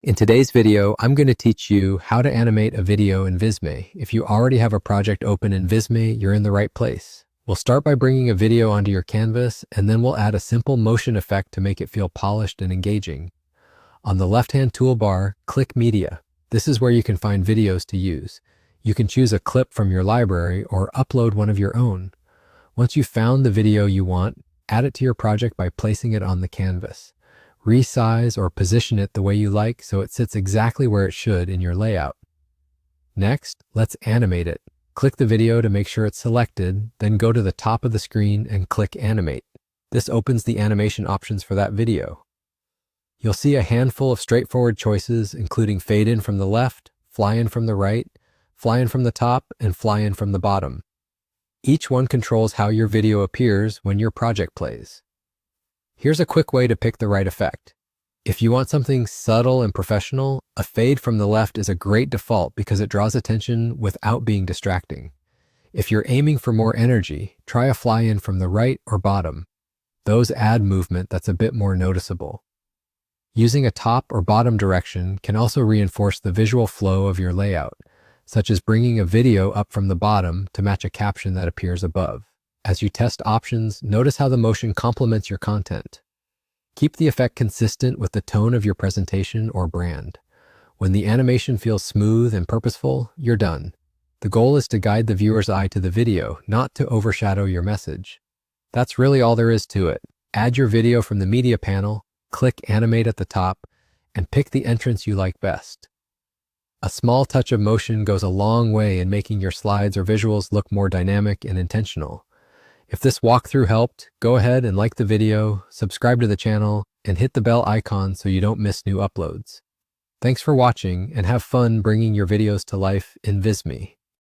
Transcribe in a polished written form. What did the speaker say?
In today's video, I'm going to teach you how to animate a video in Visme. If you already have a project open in Visme, you're in the right place. We'll start by bringing a video onto your canvas, and then we'll add a simple motion effect to make it feel polished and engaging. On the left-hand toolbar, click Media. This is where you can find videos to use. You can choose a clip from your library or upload one of your own. Once you've found the video you want, add it to your project by placing it on the canvas. Resize or position it the way you like so it sits exactly where it should in your layout. Next, let's animate it. Click the video to make sure it's selected, then go to the top of the screen and click Animate. This opens the animation options for that video. You'll see a handful of straightforward choices, including fade in from the left, fly in from the right, fly in from the top, and fly in from the bottom. Each one controls how your video appears when your project plays. Here's a quick way to pick the right effect. If you want something subtle and professional, a fade from the left is a great default because it draws attention without being distracting. If you're aiming for more energy, try a fly in from the right or bottom. Those add movement that's a bit more noticeable. Using a top or bottom direction can also reinforce the visual flow of your layout, such as bringing a video up from the bottom to match a caption that appears above. As you test options, notice how the motion complements your content. Keep the effect consistent with the tone of your presentation or brand. When the animation feels smooth and purposeful, you're done. The goal is to guide the viewer's eye to the video, not to overshadow your message. That's really all there is to it. Add your video from the media panel, click Animate at the top, and pick the entrance you like best. A small touch of motion goes a long way in making your slides or visuals look more dynamic and intentional. If this walkthrough helped, go ahead and like the video, subscribe to the channel, and hit the bell icon so you don't miss new uploads. Thanks for watching and have fun bringing your videos to life in Visme.